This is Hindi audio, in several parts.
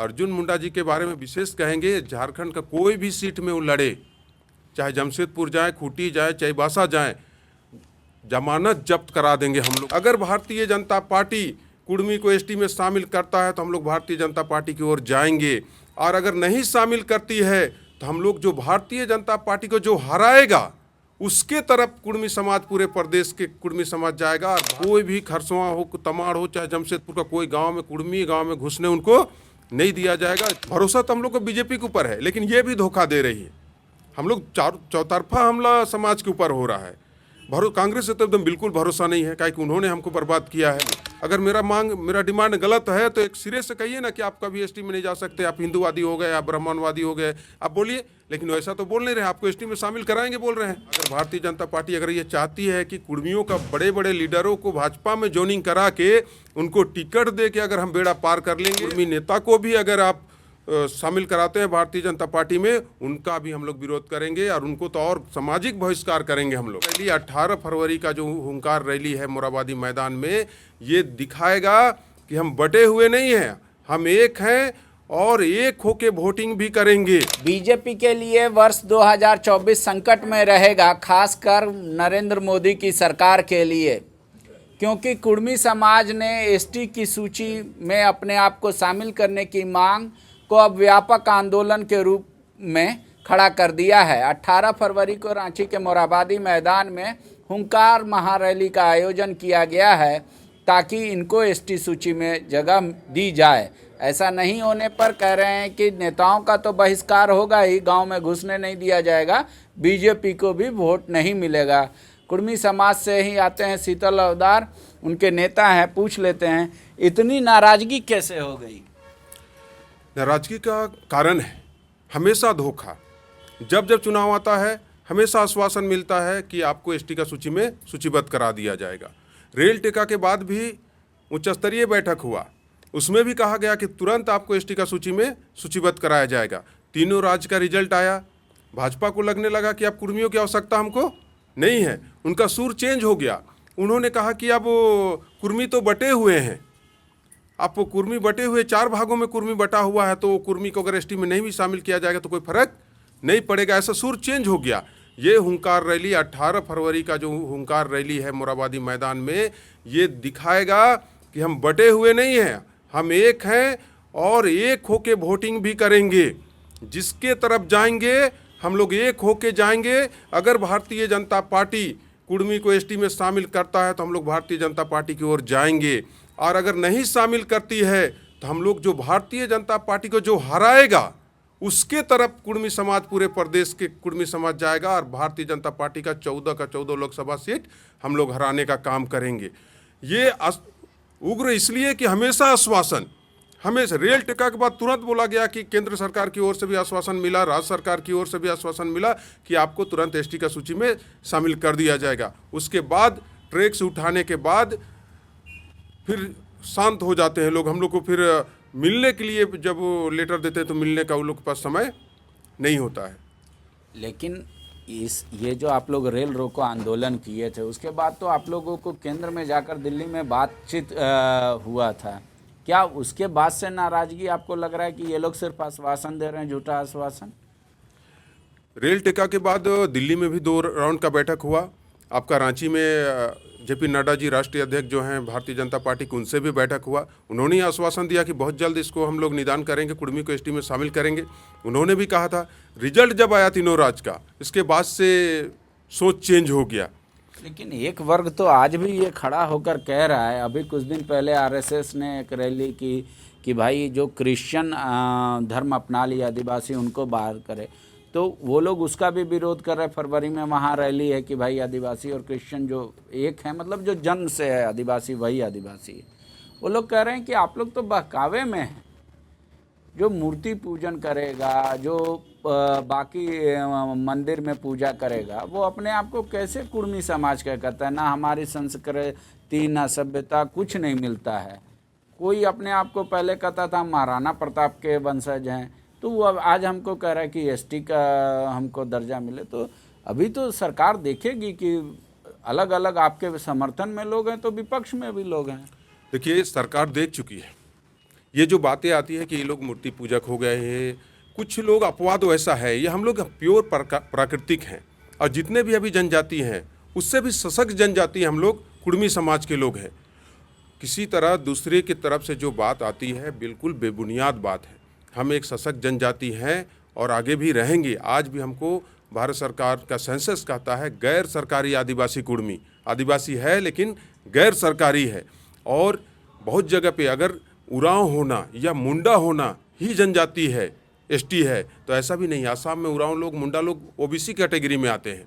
अर्जुन मुंडा जी के बारे में विशेष कहेंगे, झारखंड का कोई भी सीट में वो लड़े, चाहे जमशेदपुर जाए, खूंटी जाए, चाईबासा जाए, जमानत जब्त करा देंगे हम लोग। अगर भारतीय जनता पार्टी कुर्मी को एसटी में शामिल करता है तो हम लोग भारतीय जनता पार्टी की ओर जाएंगे, और अगर नहीं शामिल करती है तो हम लोग जो भारतीय जनता पार्टी को जो हराएगा उसके तरफ कुर्मी समाज, पूरे प्रदेश के कुर्मी समाज जाएगा। और कोई भी खरसवां हो, तमाड़ हो, चाहे जमशेदपुर का कोई गांव में, कुर्मी गांव में घुसने उनको नहीं दिया जाएगा। भरोसा तो हम लोग को बीजेपी के ऊपर है, लेकिन ये भी धोखा दे रही है। हम लोग चौतरफा हमला समाज के ऊपर हो रहा है। कांग्रेस से तो एकदम बिल्कुल भरोसा नहीं है, काहे कि उन्होंने हमको बर्बाद किया है। अगर मेरा डिमांड गलत है तो एक सिरे से कहिए ना कि आप कभी एसटी में नहीं जा सकते, आप हिंदूवादी हो गए, आप ब्राह्मणवादी हो गए, आप बोलिए। लेकिन वैसा तो बोल नहीं रहे, आपको एसटी में शामिल कराएंगे बोल रहे हैं। अगर भारतीय जनता पार्टी अगर ये चाहती है कि कुर्मियों का बड़े बड़े लीडरों को भाजपा में ज्वाइनिंग करा के उनको टिकट दे के अगर हम बेड़ा पार कर लेंगे, कुर्मी नेता को भी अगर आप शामिल कराते हैं भारतीय जनता पार्टी में, उनका भी हम लोग विरोध करेंगे और उनको तो और सामाजिक बहिष्कार करेंगे हम लोग। रैली 18 फरवरी का जो हुंकार रैली है मोराबादी मैदान में, ये दिखाएगा कि हम बटे हुए नहीं हैं, हम एक हैं और एक होके वोटिंग भी करेंगे। बीजेपी के लिए वर्ष 2024 संकट में रहेगा, खासकर नरेंद्र मोदी की सरकार के लिए, क्योंकि कुर्मी समाज ने एसटी की सूची में अपने आप को शामिल करने की मांग को अब व्यापक आंदोलन के रूप में खड़ा कर दिया है। 18 फरवरी को रांची के मोराबादी मैदान में हुंकार महारैली का आयोजन किया गया है ताकि इनको एसटी सूची में जगह दी जाए। ऐसा नहीं होने पर कह रहे हैं कि नेताओं का तो बहिष्कार होगा ही, गांव में घुसने नहीं दिया जाएगा, बीजेपी को भी वोट नहीं मिलेगा। कुर्मी समाज से ही आते हैं शीतल अवतार, उनके नेता हैं, पूछ लेते हैं इतनी नाराजगी कैसे हो गई। नाराजगी का कारण है हमेशा धोखा। जब जब चुनाव आता है हमेशा आश्वासन मिलता है कि आपको एसटी का सूची में सूचीबद्ध करा दिया जाएगा। रेल टेका के बाद भी उच्च स्तरीय बैठक हुआ, उसमें भी कहा गया कि तुरंत आपको एसटी का सूची में सूचीबद्ध कराया जाएगा। तीनों राज्य का रिजल्ट आया, भाजपा को लगने लगा कि अब कुर्मियों की आवश्यकता हमको नहीं है, उनका सुर चेंज हो गया। उन्होंने कहा कि अब कुर्मी तो बटे हुए हैं, आप वो कुर्मी बटे हुए 4 भागों में कुर्मी बटा हुआ है, तो कुर्मी को अगर एसटी में नहीं भी शामिल किया जाएगा तो कोई फर्क नहीं पड़ेगा, ऐसा सुर चेंज हो गया। ये हुंकार रैली 18 फरवरी का जो हुंकार रैली है मोराबादी मैदान में, ये दिखाएगा कि हम बटे हुए नहीं हैं, हम एक हैं और एक होके वोटिंग भी करेंगे। जिसके तरफ जाएंगे हम लोग एक होके जाएंगे। अगर भारतीय जनता पार्टी कुर्मी को एसटी में शामिल करता है तो हम लोग भारतीय जनता पार्टी की ओर जाएंगे, और अगर नहीं शामिल करती है तो हम लोग जो भारतीय जनता पार्टी को जो हराएगा उसके तरफ कुर्मी समाज, पूरे प्रदेश के कुर्मी समाज जाएगा, और भारतीय जनता पार्टी का 14 लोकसभा सीट हम लोग हराने का काम करेंगे। ये उग्र इसलिए कि हमेशा आश्वासन, हमेशा रेल टेका के बाद तुरंत बोला गया कि केंद्र सरकार की ओर से भी आश्वासन मिला, राज्य सरकार की ओर से भी आश्वासन मिला कि आपको तुरंत एसटी का सूची में शामिल कर दिया जाएगा। उसके बाद ट्रैक से उठाने के बाद फिर शांत हो जाते हैं लोग। हम लोग को फिर मिलने के लिए जब वो लेटर देते हैं तो मिलने का उन लोग के पास समय नहीं होता है। लेकिन ये जो आप लोग रेल रोको आंदोलन किए थे, उसके बाद तो आप लोगों को केंद्र में जाकर दिल्ली में बातचीत हुआ था, क्या उसके बाद से नाराजगी आपको लग रहा है कि ये लोग सिर्फ आश्वासन दे रहे हैं, झूठा आश्वासन? रेल टेका के बाद दिल्ली में भी 2 राउंड का बैठक हुआ। आपका रांची में जेपी नड्डा जी राष्ट्रीय अध्यक्ष जो हैं भारतीय जनता पार्टी के, उनसे भी बैठक हुआ। उन्होंने ही आश्वासन दिया कि बहुत जल्द इसको हम लोग निदान करेंगे, कुर्मी को एसटी में शामिल करेंगे। उन्होंने भी कहा था। रिजल्ट जब आया तीनों राज्य का, इसके बाद से सोच चेंज हो गया। लेकिन एक वर्ग तो आज भी ये खड़ा होकर कह रहा है, अभी कुछ दिन पहले आरएसएस ने एक रैली की कि भाई जो क्रिश्चियन धर्म अपना लिया आदिवासी उनको बाहर करे, तो वो लोग उसका भी विरोध कर रहे हैं। फरवरी में वहाँ रैली है कि भाई आदिवासी और क्रिश्चियन जो एक है, मतलब जो जन्म से है आदिवासी वही आदिवासी है। वो लोग कह रहे हैं कि आप लोग तो बहकावे में हैं, जो मूर्ति पूजन करेगा, जो बाकी मंदिर में पूजा करेगा, वो अपने आप को कैसे कुर्मी समाज का कहता है? ना हमारी संस्कृति ना सभ्यता, कुछ नहीं मिलता है। कोई अपने आप को पहले कहता था महाराणा प्रताप के वंशज हैं, तो वो अब आज हमको कह रहा है कि एसटी का हमको दर्जा मिले। तो अभी तो सरकार देखेगी कि अलग अलग आपके समर्थन में लोग हैं तो विपक्ष में भी लोग हैं। देखिए, सरकार देख चुकी है ये जो बातें आती है कि ये लोग मूर्ति पूजक हो गए हैं, कुछ लोग अपवाद वैसा है, ये हम लोग प्योर प्राकृतिक हैं। और जितने भी अभी जनजाति हैं उससे भी सशक्त जनजाति हम लोग कुड़मी समाज के लोग हैं। किसी तरह दूसरे की तरफ से जो बात आती है बिल्कुल बेबुनियाद बात है। हम एक सशक्त जनजाति हैं और आगे भी रहेंगे। आज भी हमको भारत सरकार का सेंसस कहता है गैर सरकारी आदिवासी कुड़मी। आदिवासी है लेकिन गैर सरकारी है। और बहुत जगह पे अगर उरांव होना या मुंडा होना ही जनजाति है, एसटी है, तो ऐसा भी नहीं। आसाम में उरांव लोग, मुंडा लोग ओबीसी कैटेगरी में आते हैं।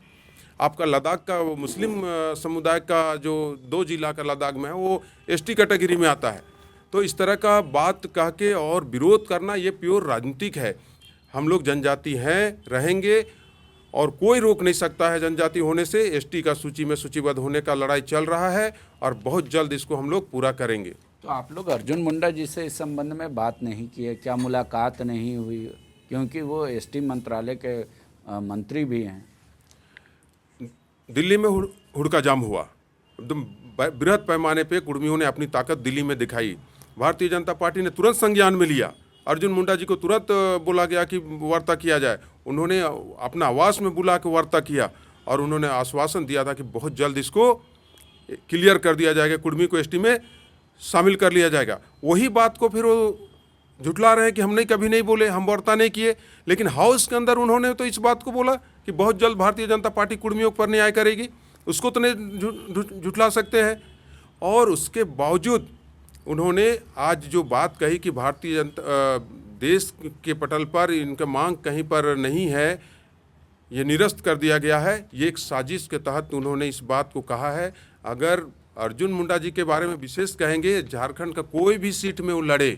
आपका लद्दाख का मुस्लिम समुदाय का जो 2 जिला का लद्दाख में है वो एसटी कैटेगरी में आता है। तो इस तरह का बात कह के और विरोध करना ये प्योर राजनीतिक है। हम लोग जनजाति हैं, रहेंगे और कोई रोक नहीं सकता है जनजाति होने से। एसटी का सूची में सूचीबद्ध होने का लड़ाई चल रहा है और बहुत जल्द इसको हम लोग पूरा करेंगे। तो आप लोग अर्जुन मुंडा जी से इस संबंध में बात नहीं की है क्या? मुलाकात नहीं हुई? क्योंकि वो एसटी मंत्रालय के मंत्री भी हैं। दिल्ली में हुड़का जाम हुआ, एकदम बृहद पैमाने पे कुड़मियों ने अपनी ताकत दिल्ली में दिखाई। भारतीय जनता पार्टी ने तुरंत संज्ञान में लिया। अर्जुन मुंडा जी को तुरंत बोला गया कि वार्ता किया जाए। उन्होंने अपना आवास में बुला के वार्ता किया और उन्होंने आश्वासन दिया था कि बहुत जल्द इसको क्लियर कर दिया जाएगा, कुड़मी को एसटी में शामिल कर लिया जाएगा। वही बात को फिर वो झुटला रहे हैं कि हमने कभी नहीं बोले, हम वार्ता नहीं किए। लेकिन हाउस के अंदर उन्होंने तो इस बात को बोला कि बहुत जल्द भारतीय जनता पार्टी कुड़मियों पर न्याय करेगी। उसको तो नहीं झुटला सकते हैं। और उसके बावजूद उन्होंने आज जो बात कही कि भारतीय जनता देश के पटल पर इनका मांग कहीं पर नहीं है, ये निरस्त कर दिया गया है। ये एक साजिश के तहत उन्होंने इस बात को कहा है। अगर अर्जुन मुंडा जी के बारे में विशेष कहेंगे, झारखंड का कोई भी सीट में वो लड़े,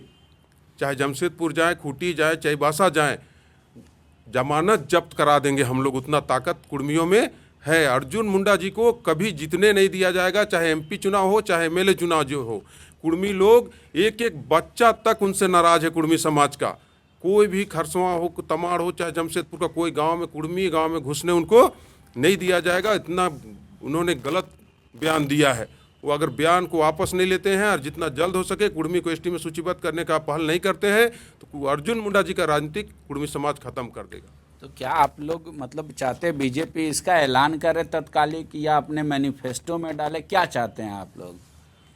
चाहे जमशेदपुर जाए, खूंटी जाए, चाईबासा जाए, जमानत जब्त करा देंगे हम लोग। उतना ताकत कुड़मियों में है। अर्जुन मुंडा जी को कभी जीतने नहीं दिया जाएगा, चाहे एमपी चुनाव हो, चाहे एमएलए चुनाव जो हो। कुड़मी लोग, एक एक बच्चा तक उनसे नाराज है कुड़मी समाज का। कोई भी खरसवा हो, तमाड़ हो, चाहे जमशेदपुर का कोई गांव में, कुड़मी गांव में घुसने उनको नहीं दिया जाएगा। इतना उन्होंने गलत बयान दिया है। वो अगर बयान को वापस नहीं लेते हैं और जितना जल्द हो सके कुड़मी को एसटी में सूचीबद्ध करने का पहल नहीं करते हैं तो अर्जुन मुंडा जी का राजनीतिक कुड़मी समाज खत्म कर देगा। तो क्या आप लोग मतलब चाहते बीजेपी इसका ऐलान करे तत्कालिक या अपने मैनिफेस्टो में डाले? क्या चाहते हैं आप लोग?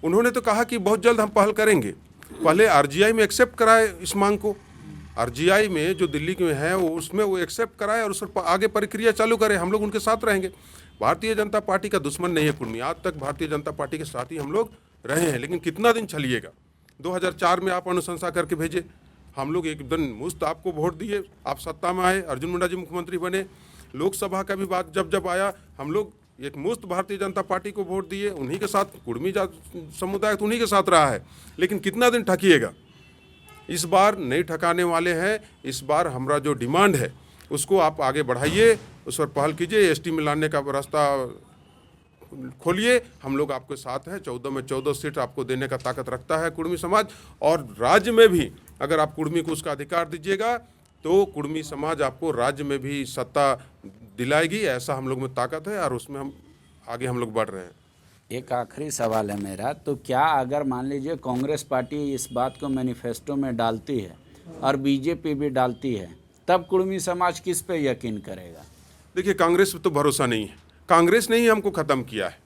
उन्होंने तो कहा कि बहुत जल्द हम पहल करेंगे। पहले आरजीआई में एक्सेप्ट कराए इस मांग को। आरजीआई में जो दिल्ली में है वो उसमें वो एक्सेप्ट कराए और उस पर आगे प्रक्रिया चालू करें। हम लोग उनके साथ रहेंगे। भारतीय जनता पार्टी का दुश्मन नहीं है कुड़मी। आज तक भारतीय जनता पार्टी के साथ ही हम लोग रहे हैं। लेकिन कितना दिन चलिएगा? 2004 में आप अनुशंसा करके भेजे, हम लोग एकदम मुफ्त आपको वोट दिए, आप सत्ता में आए, अर्जुन मुंडा जी मुख्यमंत्री बने। लोकसभा का भी बात जब आया, हम लोग एक मुफ्त भारतीय जनता पार्टी को वोट दिए। उन्हीं के साथ कुड़मी समुदाय तो उन्हीं के साथ रहा है। लेकिन कितना दिन ठकिएगा? इस बार नहीं ठकाने वाले हैं। इस बार हमारा जो डिमांड है उसको आप आगे बढ़ाइए, उस पर पहल कीजिए, एसटी में लाने का रास्ता खोलिए। हम लोग आपके साथ हैं। 14 में 14 सीट आपको देने का ताकत रखता है कुड़मी समाज। और राज्य में भी अगर आप कुड़मी को उसका अधिकार दीजिएगा तो कुड़मी समाज आपको राज्य में भी सत्ता दिलाएगी। ऐसा हम लोग में ताकत है और उसमें हम लोग बढ़ रहे हैं। एक आखिरी सवाल है मेरा, तो क्या अगर मान लीजिए कांग्रेस पार्टी इस बात को मैनिफेस्टो में डालती है और बीजेपी भी डालती है, तब कुड़मी समाज किस पे यकीन करेगा? देखिए, कांग्रेस पे तो भरोसा नहीं है। कांग्रेस ने ही हमको ख़त्म किया है।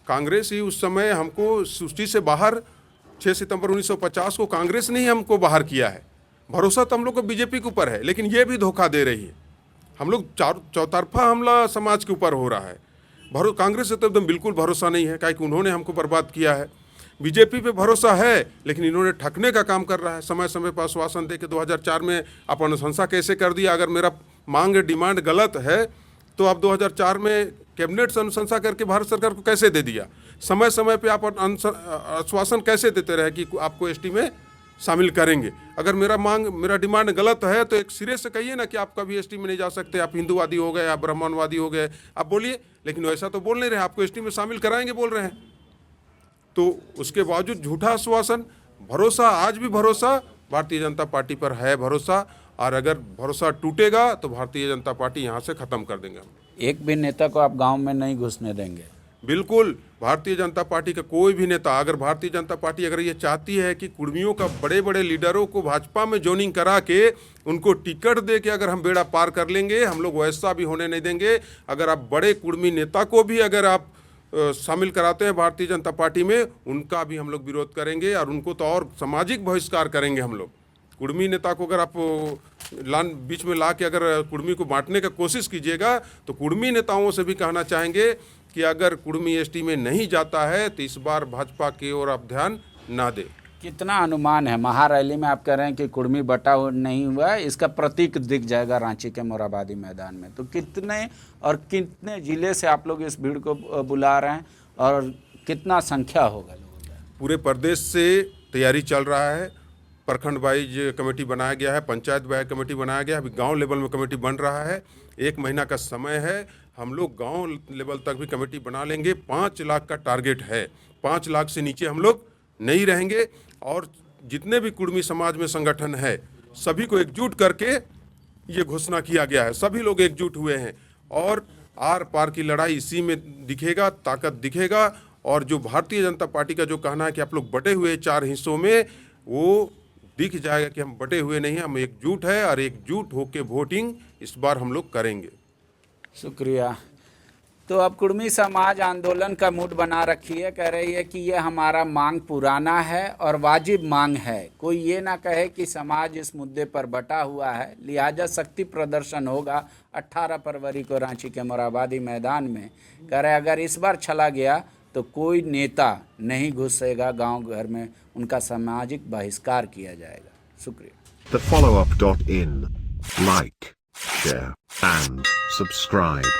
कांग्रेस ही उस समय हमको सूची से बाहर, 6 सितंबर 1950 को कांग्रेस ने ही हमको बाहर किया है। भरोसा तो हम लोग को बीजेपी के ऊपर है, लेकिन ये भी धोखा दे रही है। हम लोग चौतरफा हमला समाज के ऊपर हो रहा है। कांग्रेस से तो एकदम बिल्कुल भरोसा नहीं है, क्योंकि उन्होंने हमको बर्बाद किया है। बीजेपी पे भरोसा है, लेकिन इन्होंने ठगने का काम कर रहा है। समय समय पर आश्वासन दे के 2004 में आप अनुशंसा कैसे कर दिया? अगर मेरा मांग डिमांड गलत है तो आप 2004 में कैबिनेट से अनुशंसा करके भारत सरकार को कैसे दे दिया? समय समय पे आप आश्वासन कैसे देते रहे कि आपको एसटी में शामिल करेंगे? अगर मेरा डिमांड गलत है तो एक सिरे से कहिए ना कि आप कभी एसटी में नहीं जा सकते, आप हिंदूवादी हो गए, आप ब्राह्मणवादी हो गए, आप बोलिए। लेकिन वैसा तो बोल नहीं रहे, आपको एसटी में शामिल कराएंगे बोल रहे हैं। तो उसके बावजूद झूठा आश्वासन। भरोसा, आज भी भरोसा भारतीय जनता पार्टी पर है भरोसा। और अगर भरोसा टूटेगा तो भारतीय जनता पार्टी यहाँ से ख़त्म कर देंगे हम। एक भी नेता को आप गांव में नहीं घुसने देंगे? बिल्कुल भारतीय जनता पार्टी का कोई भी नेता, अगर भारतीय जनता पार्टी अगर ये चाहती है कि कुर्मियों का बड़े बड़े लीडरों को भाजपा में जोइनिंग करा के उनको टिकट दे के अगर हम बेड़ा पार कर लेंगे, हम लोग वैसा भी होने नहीं देंगे। अगर आप बड़े कुर्मी नेता को भी अगर आप शामिल कराते हैं भारतीय जनता पार्टी में, उनका भी हम लोग विरोध करेंगे और उनको तो और सामाजिक बहिष्कार करेंगे हम लोग। कुर्मी नेता को अगर आप बीच में ला के अगर कुर्मी को बांटने का कोशिश कीजिएगा, तो कुर्मी नेताओं से भी कहना चाहेंगे कि अगर कुर्मी एसटी में नहीं जाता है तो इस बार भाजपा की ओर आप ध्यान ना दें। कितना अनुमान है महारैली में? आप कह रहे हैं कि कुर्मी बटा नहीं हुआ है, इसका प्रतीक दिख जाएगा रांची के मोरहाबादी मैदान में। तो कितने और कितने जिले से आप लोग इस भीड़ को बुला रहे हैं और कितना संख्या होगा लोगों का? पूरे प्रदेश से तैयारी चल रहा है। प्रखंड वाइज कमेटी बनाया गया है, पंचायत वाइज कमेटी बनाया गया है, अभी गांव लेवल में कमेटी बन रहा है। 1 महीना का समय है, हम लोग गांव लेवल तक भी कमेटी बना लेंगे। 5 लाख का टारगेट है, 5 लाख से नीचे हम लोग नहीं रहेंगे। और जितने भी कुर्मी समाज में संगठन है, सभी को एकजुट करके ये घोषणा किया गया है। सभी लोग एकजुट हुए हैं और आर पार की लड़ाई इसी में दिखेगा, ताकत दिखेगा। और जो भारतीय जनता पार्टी का जो कहना है कि आप लोग बटे हुए 4 हिस्सों में, वो दिख जाएगा कि हम बटे हुए नहीं हैं, हम एकजुट है और एकजुट होकर वोटिंग इस बार हम लोग करेंगे। शुक्रिया। तो अब कुर्मी समाज आंदोलन का मूड बना रखी है, कह रही है कि ये हमारा मांग पुराना है और वाजिब मांग है। कोई ये ना कहे कि समाज इस मुद्दे पर बटा हुआ है, लिहाजा शक्ति प्रदर्शन होगा 18 फरवरी को रांची के मोरहाबादी मैदान में। कह रहे अगर इस बार चला गया तो कोई नेता नहीं घुसेगा गांव घर में, उनका सामाजिक बहिष्कार किया जाएगा। शुक्रिया। The follow-up.in. Like, share, and subscribe.